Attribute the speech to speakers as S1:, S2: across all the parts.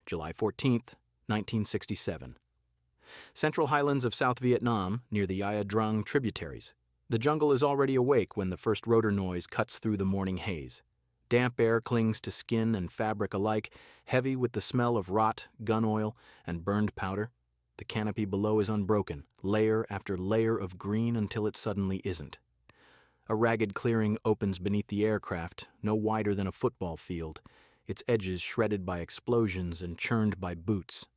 S1: July 14th, 1967. Central highlands of South Vietnam, near the Ia Drang tributaries. The jungle is already awake when the first rotor noise cuts through the morning haze. Damp air clings to skin and fabric alike, heavy with the smell of rot, gun oil, and burned powder. The canopy below is unbroken, layer after layer of green until it suddenly isn't. A ragged clearing opens beneath the aircraft, no wider than a football field, its edges shredded by explosions and churned by boots.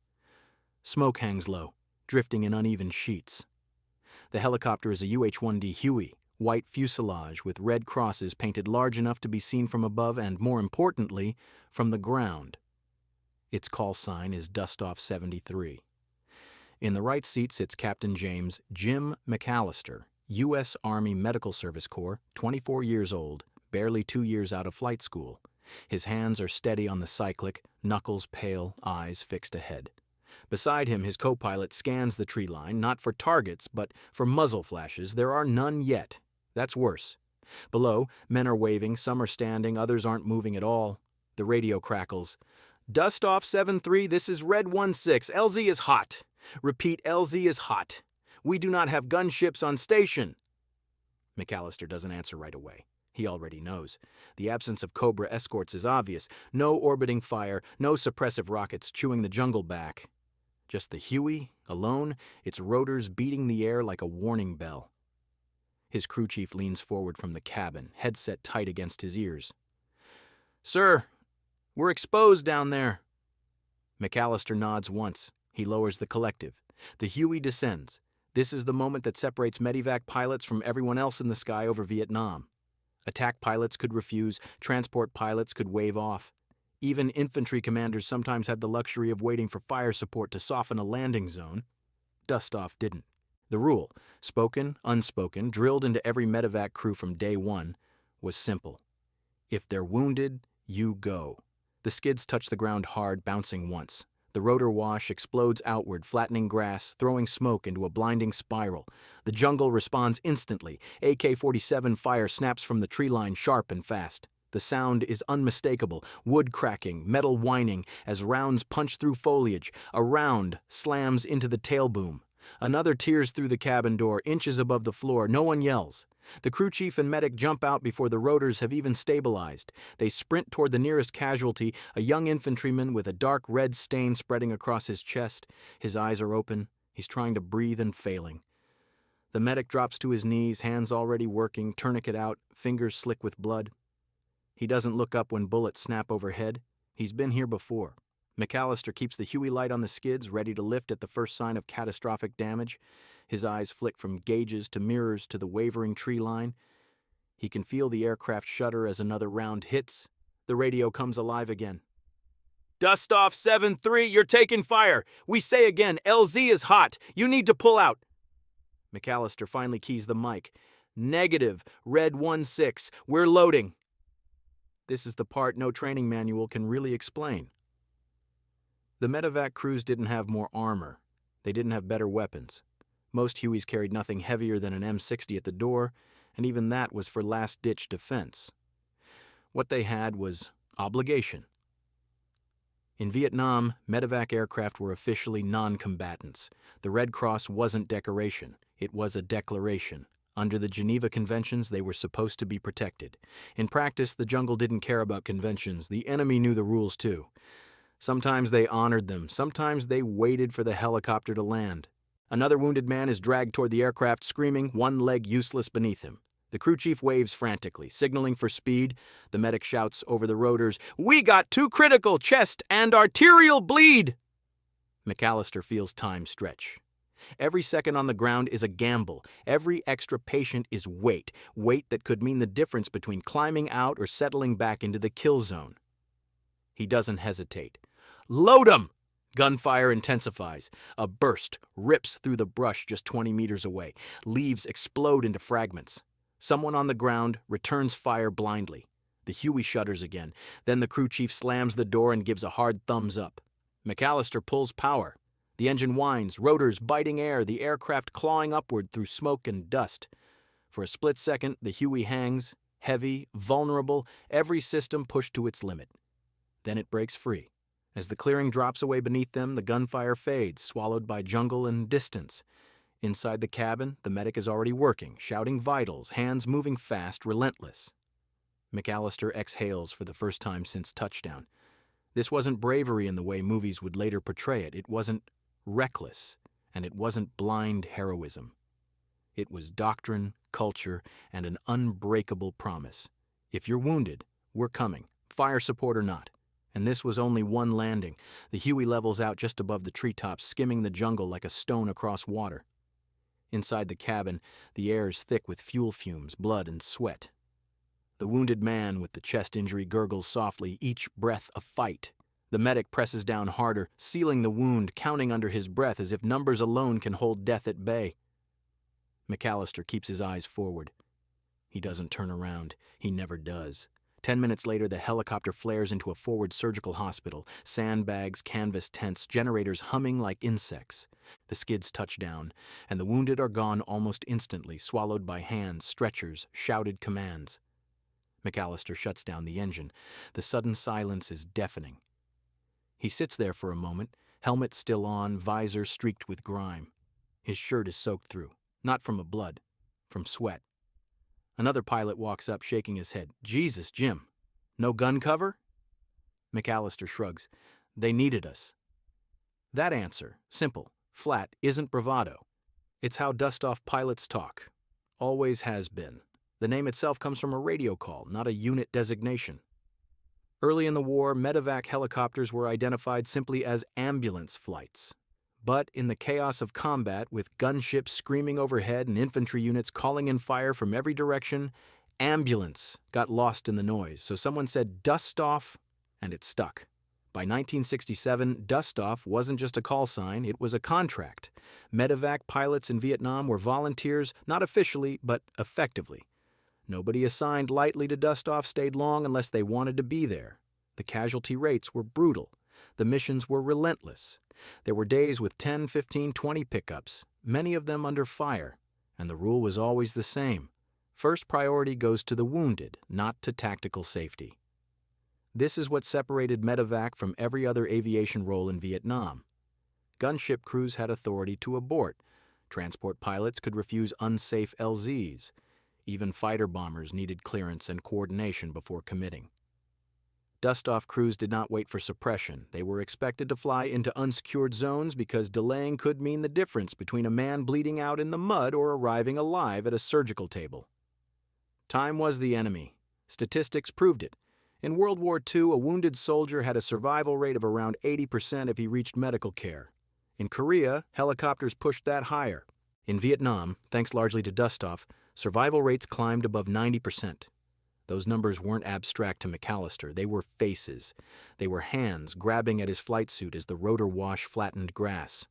S1: Smoke hangs low, drifting in uneven sheets. The helicopter is a UH-1D Huey, white fuselage with red crosses painted large enough to be seen from above and, more importantly, from the ground. Its call sign is Dustoff 73. In the right seat sits Captain James Jim McAllister, U.S. Army Medical Service Corps, 24 years old, barely 2 years out of flight school. His hands are steady on the cyclic, knuckles pale, eyes fixed ahead. Beside him, his co-pilot scans the tree line, not for targets, but for muzzle flashes. There are none yet. That's worse. Below, men are waving, some are standing, others aren't moving at all. The radio crackles. Dustoff 7-3, this is Red 1-6. LZ is hot. Repeat, LZ is hot. We do not have gunships on station. McAllister doesn't answer right away. He already knows. The absence of Cobra escorts is obvious. No orbiting fire, no suppressive rockets chewing the jungle back. Just the Huey, alone, its rotors beating the air like a warning bell. His crew chief leans forward from the cabin, headset tight against his ears. "Sir, we're exposed down there." McAllister nods once. He lowers the collective. The Huey descends. This is the moment that separates MedEvac pilots from everyone else in the sky over Vietnam. Attack pilots could refuse, transport pilots could wave off. Even infantry commanders sometimes had the luxury of waiting for fire support to soften a landing zone. Dustoff didn't. The rule, spoken, unspoken, drilled into every MedEvac crew from day one, was simple. If they're wounded, you go. The skids touch the ground hard, bouncing once. The rotor wash explodes outward, flattening grass, throwing smoke into a blinding spiral. The jungle responds instantly. AK-47 fire snaps from the tree line sharp and fast. The sound is unmistakable, wood cracking, metal whining, as rounds punch through foliage. A round slams into the tail boom. Another tears through the cabin door, inches above the floor. No one yells. The crew chief and medic jump out before the rotors have even stabilized. They sprint toward the nearest casualty, a young infantryman with a dark red stain spreading across his chest. His eyes are open. He's trying to breathe and failing. The medic drops to his knees, hands already working, tourniquet out, fingers slick with blood. He doesn't look up when bullets snap overhead. He's been here before. McAllister keeps the Huey light on the skids, ready to lift at the first sign of catastrophic damage. His eyes flick from gauges to mirrors to the wavering tree line. He can feel the aircraft shudder as another round hits. The radio comes alive again. "Dustoff 7-3, you're taking fire. We say again, LZ is hot. You need to pull out." McAllister finally keys the mic. "Negative, Red 1-6. We're loading." This is the part no training manual can really explain. The MedEvac crews didn't have more armor. They didn't have better weapons. Most Hueys carried nothing heavier than an M60 at the door, and even that was for last-ditch defense. What they had was obligation. In Vietnam, MedEvac aircraft were officially non-combatants. The Red Cross wasn't decoration. It was a declaration. Under the Geneva Conventions, they were supposed to be protected. In practice, the jungle didn't care about conventions. The enemy knew the rules, too. Sometimes they honored them. Sometimes they waited for the helicopter to land. Another wounded man is dragged toward the aircraft, screaming, one leg useless beneath him. The crew chief waves frantically, signaling for speed. The medic shouts over the rotors, "We got 2 critical, chest and arterial bleed!" McAllister feels time stretch. Every second on the ground is a gamble. Every extra patient is weight that could mean the difference between climbing out or settling back into the kill zone. He doesn't hesitate. "Load 'em!" Gunfire intensifies. A burst rips through the brush just 20 meters away. Leaves explode into fragments. Someone on the ground returns fire blindly. The Huey shudders again. Then the crew chief slams the door and gives a hard thumbs up. McAllister pulls power. The engine whines, rotors biting air, the aircraft clawing upward through smoke and dust. For a split second, the Huey hangs, heavy, vulnerable, every system pushed to its limit. Then it breaks free. As the clearing drops away beneath them, the gunfire fades, swallowed by jungle and distance. Inside the cabin, the medic is already working, shouting vitals, hands moving fast, relentless. McAllister exhales for the first time since touchdown. This wasn't bravery in the way movies would later portray it. It wasn't reckless, and it wasn't blind heroism. It was doctrine, culture, and an unbreakable promise. If you're wounded, we're coming, fire support or not. And this was only one landing. The Huey levels out just above the treetops, skimming the jungle like a stone across water. Inside the cabin, the air is thick with fuel fumes, blood, and sweat. The wounded man with the chest injury gurgles softly, each breath a fight. The medic presses down harder, sealing the wound, counting under his breath as if numbers alone can hold death at bay. McAllister keeps his eyes forward. He doesn't turn around. He never does. 10 minutes later, the helicopter flares into a forward surgical hospital. Sandbags, canvas tents, generators humming like insects. The skids touch down, and the wounded are gone almost instantly, swallowed by hands, stretchers, shouted commands. McAllister shuts down the engine. The sudden silence is deafening. He sits there for a moment, helmet still on, visor streaked with grime. His shirt is soaked through, not from a blood, from sweat. Another pilot walks up, shaking his head. Jesus, Jim. No gun cover? McAllister shrugs. They needed us. That answer, simple, flat, isn't bravado. It's how Dustoff pilots talk. Always has been. The name itself comes from a radio call, not a unit designation. Early in the war, MedEvac helicopters were identified simply as ambulance flights. But in the chaos of combat, with gunships screaming overhead and infantry units calling in fire from every direction, ambulance got lost in the noise. So someone said Dustoff, and it stuck. By 1967, Dustoff wasn't just a call sign, it was a contract. MedEvac pilots in Vietnam were volunteers, not officially, but effectively. Nobody assigned lightly to Dustoff stayed long unless they wanted to be there. The casualty rates were brutal. The missions were relentless. There were days with 10, 15, 20 pickups, many of them under fire, and the rule was always the same. First priority goes to the wounded, not to tactical safety. This is what separated MedEvac from every other aviation role in Vietnam. Gunship crews had authority to abort. Transport pilots could refuse unsafe LZs. Even fighter bombers needed clearance and coordination before committing. Dustoff crews did not wait for suppression. They were expected to fly into unsecured zones because delaying could mean the difference between a man bleeding out in the mud or arriving alive at a surgical table. Time was the enemy. Statistics proved it. In World War II, a wounded soldier had a survival rate of around 80% if he reached medical care. In Korea, helicopters pushed that higher. In Vietnam, thanks largely to Dustoff, survival rates climbed above 90%. Those numbers weren't abstract to McAllister. They were faces. They were hands grabbing at his flight suit as the rotor wash flattened grass.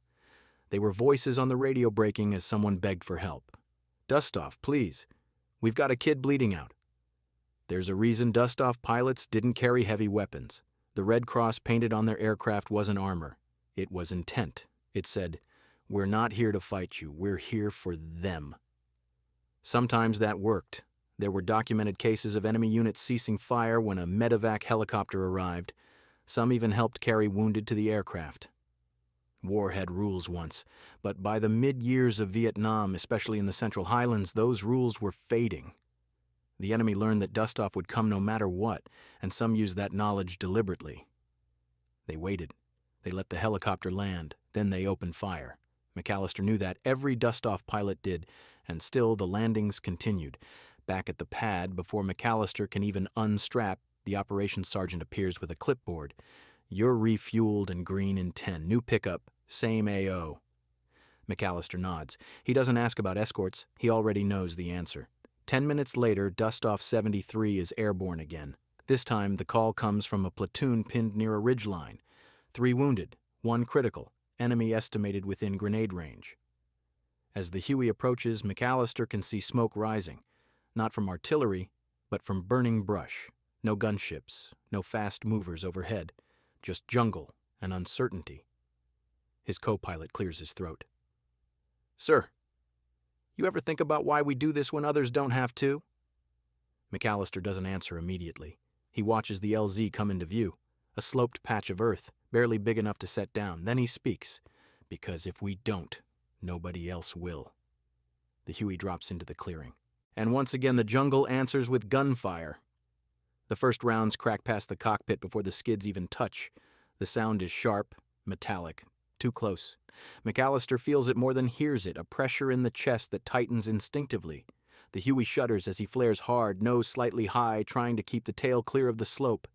S1: They were voices on the radio breaking as someone begged for help. Dustoff, please. We've got a kid bleeding out. There's a reason Dustoff pilots didn't carry heavy weapons. The Red Cross painted on their aircraft wasn't armor. It was intent. It said, "We're not here to fight you. We're here for them." Sometimes that worked. There were documented cases of enemy units ceasing fire when a MedEvac helicopter arrived. Some even helped carry wounded to the aircraft. War had rules once, but by the mid-years of Vietnam, especially in the Central Highlands, those rules were fading. The enemy learned that Dustoff would come no matter what, and some used that knowledge deliberately. They waited. They let the helicopter land. Then they opened fire. McAllister knew that. Every Dustoff pilot did, and still the landings continued. Back at the pad, before McAllister can even unstrap, the operations sergeant appears with a clipboard. "You're refueled and green in 10. New pickup, same AO." McAllister nods. He doesn't ask about escorts. He already knows the answer. 10 minutes later, Dustoff 73 is airborne again. This time, the call comes from a platoon pinned near a ridgeline. 3 wounded, 1 critical, enemy estimated within grenade range. As the Huey approaches, McAllister can see smoke rising. Not from artillery, but from burning brush. No gunships, no fast movers overhead, just jungle and uncertainty. His co-pilot clears his throat. "Sir, you ever think about why we do this when others don't have to?" McAllister doesn't answer immediately. He watches the LZ come into view, a sloped patch of earth, barely big enough to set down. Then he speaks, "Because if we don't, nobody else will." The Huey drops into the clearing. And once again the jungle answers with gunfire. The first rounds crack past the cockpit before the skids even touch. The sound is sharp, metallic, too close. McAllister feels it more than hears it, a pressure in the chest that tightens instinctively. The Huey shudders as he flares hard, nose slightly high, trying to keep the tail clear of the slope.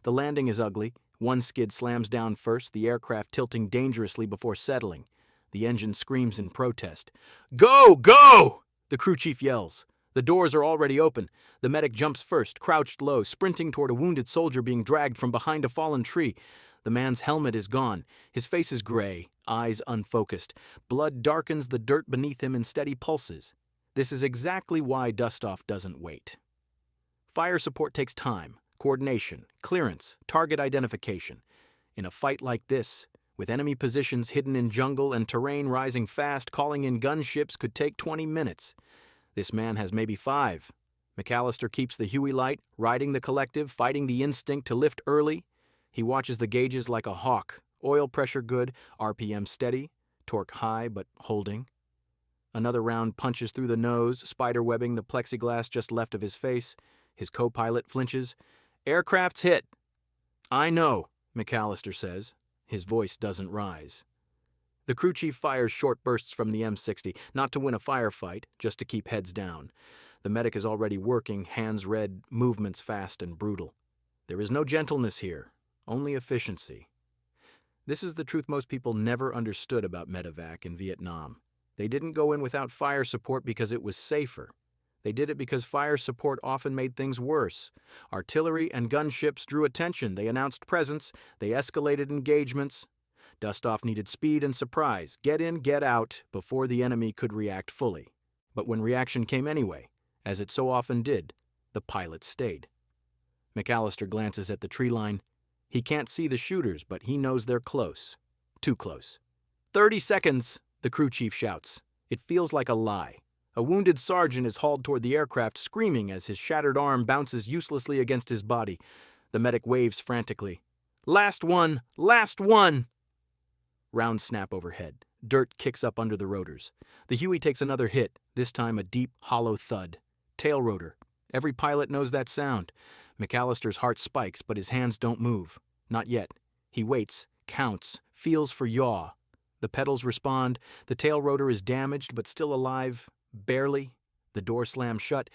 S1: The landing is ugly. One skid slams down first, the aircraft tilting dangerously before settling. The engine screams in protest. "Go! Go!" the crew chief yells. The doors are already open. The medic jumps first, crouched low, sprinting toward a wounded soldier being dragged from behind a fallen tree. The man's helmet is gone. His face is gray, eyes unfocused. Blood darkens the dirt beneath him in steady pulses. This is exactly why Dustoff doesn't wait. Fire support takes time, coordination, clearance, target identification. In a fight like this, with enemy positions hidden in jungle and terrain rising fast, calling in gunships could take 20 minutes. This man has maybe 5. McAllister keeps the Huey light, riding the collective, fighting the instinct to lift early. He watches the gauges like a hawk. Oil pressure good, RPM steady, torque high but holding. Another round punches through the nose, spiderwebbing the plexiglass just left of his face. His co-pilot flinches. "Aircraft's hit." "I know," McAllister says. His voice doesn't rise. The crew chief fires short bursts from the M60, not to win a firefight, just to keep heads down. The medic is already working, hands red, movements fast and brutal. There is no gentleness here, only efficiency. This is the truth most people never understood about MedEvac in Vietnam. They didn't go in without fire support because it was safer. They did it because fire support often made things worse. Artillery and gunships drew attention. They announced presence. They escalated engagements. Dustoff needed speed and surprise, get in, get out, before the enemy could react fully. But when reaction came anyway, as it so often did, the pilot stayed. McAllister glances at the tree line. He can't see the shooters, but he knows they're close. Too close. 30 seconds, the crew chief shouts. It feels like a lie. A wounded sergeant is hauled toward the aircraft, screaming as his shattered arm bounces uselessly against his body. The medic waves frantically. "Last one! Last one!" Rounds snap overhead. Dirt kicks up under the rotors. The Huey takes another hit, this time a deep, hollow thud. Tail rotor. Every pilot knows that sound. McAllister's heart spikes, but his hands don't move. Not yet. He waits, counts, feels for yaw. The pedals respond. The tail rotor is damaged, but still alive. Barely. The door slams shut.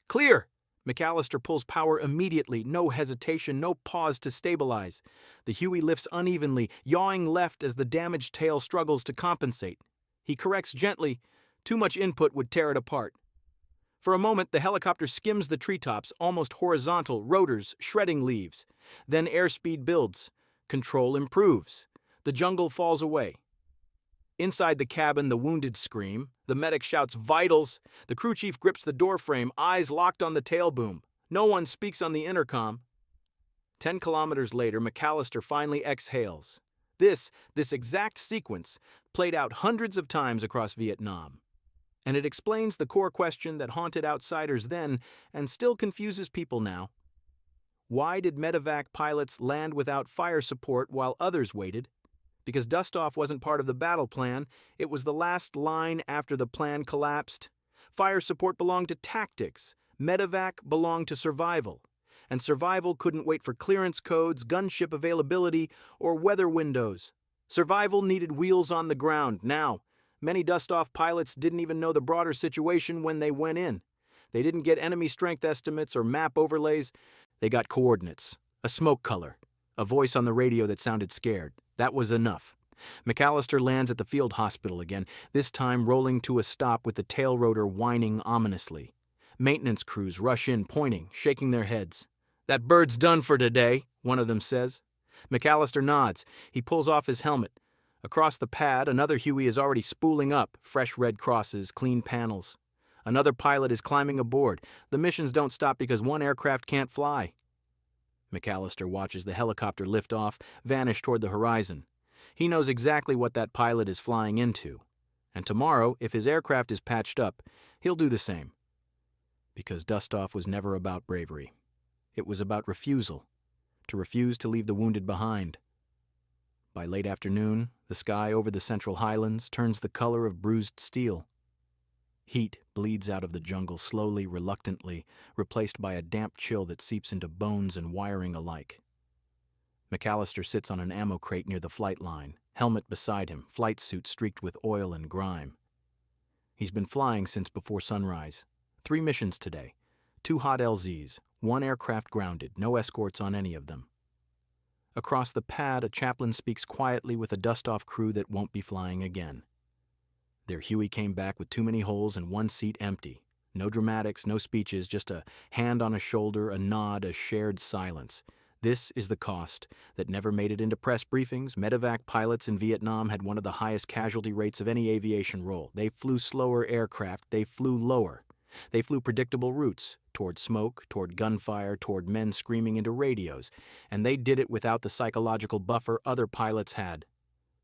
S1: "Clear!" McAllister pulls power immediately, no hesitation, no pause to stabilize. The Huey lifts unevenly, yawing left as the damaged tail struggles to compensate. He corrects gently. Too much input would tear it apart. For a moment, the helicopter skims the treetops, almost horizontal, rotors, shredding leaves. Then airspeed builds. Control improves. The jungle falls away. Inside the cabin, the wounded scream. The medic shouts, "Vitals!" The crew chief grips the doorframe, eyes locked on the tail boom. No one speaks on the intercom. 10 kilometers later, McAllister finally exhales. This exact sequence played out hundreds of times across Vietnam. And it explains the core question that haunted outsiders then and still confuses people now. Why did MedEvac pilots land without fire support while others waited? Because Dustoff wasn't part of the battle plan. It was the last line after the plan collapsed. Fire support belonged to tactics. MedEvac belonged to survival. And survival couldn't wait for clearance codes, gunship availability, or weather windows. Survival needed wheels on the ground now. Many Dustoff pilots didn't even know the broader situation when they went in. They didn't get enemy strength estimates or map overlays. They got coordinates, a smoke color, a voice on the radio that sounded scared. That was enough. McAllister lands at the field hospital again, this time rolling to a stop with the tail rotor whining ominously. Maintenance crews rush in, pointing, shaking their heads. "That bird's done for today," one of them says. McAllister nods. He pulls off his helmet. Across the pad, another Huey is already spooling up, fresh red crosses, clean panels. Another pilot is climbing aboard. The missions don't stop because one aircraft can't fly. McAllister watches the helicopter lift off, vanish toward the horizon. He knows exactly what that pilot is flying into. And tomorrow, if his aircraft is patched up, he'll do the same. Because Dustoff was never about bravery. It was about refusal. To refuse to leave the wounded behind. By late afternoon, the sky over the Central Highlands turns the color of bruised steel. Heat bleeds out of the jungle slowly, reluctantly, replaced by a damp chill that seeps into bones and wiring alike. McAllister sits on an ammo crate near the flight line, helmet beside him, flight suit streaked with oil and grime. He's been flying since before sunrise. 3 missions today. 2 hot LZs, 1 aircraft grounded, no escorts on any of them. Across the pad, a chaplain speaks quietly with a Dustoff crew that won't be flying again. Their Huey came back with too many holes and 1 seat empty. No dramatics, no speeches, just a hand on a shoulder, a nod, a shared silence. This is the cost that never made it into press briefings. MedEvac pilots in Vietnam had one of the highest casualty rates of any aviation role. They flew slower aircraft. They flew lower. They flew predictable routes, toward smoke, toward gunfire, toward men screaming into radios, and they did it without the psychological buffer other pilots had.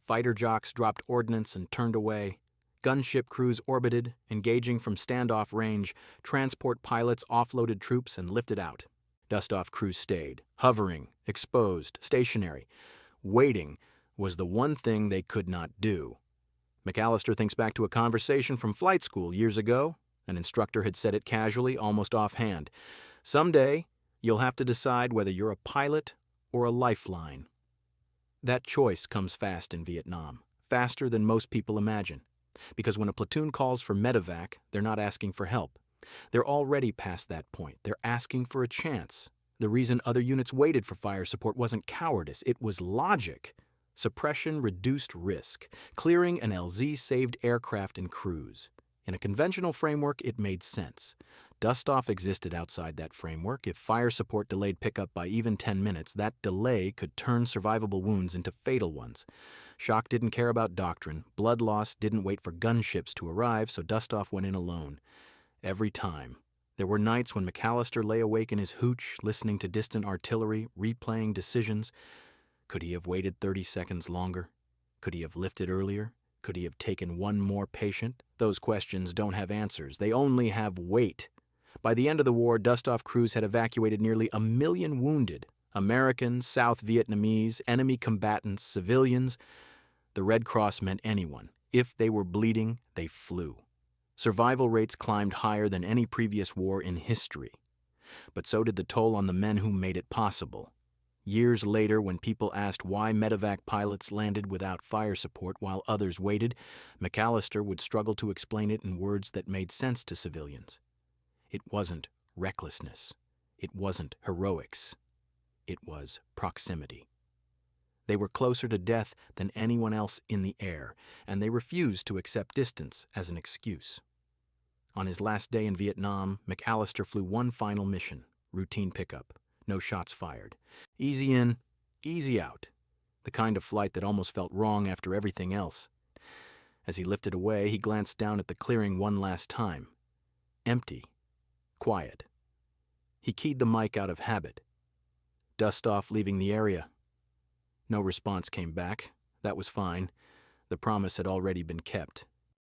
S1: Fighter jocks dropped ordnance and turned away. Gunship crews orbited, engaging from standoff range. Transport pilots offloaded troops and lifted out. Dustoff crews stayed, hovering, exposed, stationary. Waiting was the one thing they could not do. McAllister thinks back to a conversation from flight school years ago. An instructor had said it casually, almost offhand. Someday, you'll have to decide whether you're a pilot or a lifeline. That choice comes fast in Vietnam, faster than most people imagine. Because when a platoon calls for MedEvac, they're not asking for help. They're already past that point. They're asking for a chance. The reason other units waited for fire support wasn't cowardice, it was logic. Suppression reduced risk. Clearing an LZ saved aircraft and crews. In a conventional framework, it made sense. Dustoff existed outside that framework. If fire support delayed pickup by even 10 minutes, that delay could turn survivable wounds into fatal ones. Shock didn't care about doctrine. Blood loss didn't wait for gunships to arrive, so Dustoff went in alone. Every time. There were nights when McAllister lay awake in his hooch, listening to distant artillery, replaying decisions. Could he have waited 30 seconds longer? Could he have lifted earlier? Could he have taken 1 more patient? Those questions don't have answers. They only have weight. By the end of the war, Dustoff crews had evacuated nearly 1 million wounded. Americans, South Vietnamese, enemy combatants, civilians. The Red Cross meant anyone. If they were bleeding, they flew. Survival rates climbed higher than any previous war in history. But so did the toll on the men who made it possible. Years later, when people asked why MedEvac pilots landed without fire support while others waited, McAllister would struggle to explain it in words that made sense to civilians. It wasn't recklessness. It wasn't heroics. It was proximity. They were closer to death than anyone else in the air, and they refused to accept distance as an excuse. On his last day in Vietnam, McAllister flew 1 final mission, routine pickup. No shots fired. Easy in, easy out. The kind of flight that almost felt wrong after everything else. As he lifted away, he glanced down at the clearing one last time. Empty. Quiet. He keyed the mic out of habit. Dustoff leaving the area. No response came back. That was fine. The promise had already been kept.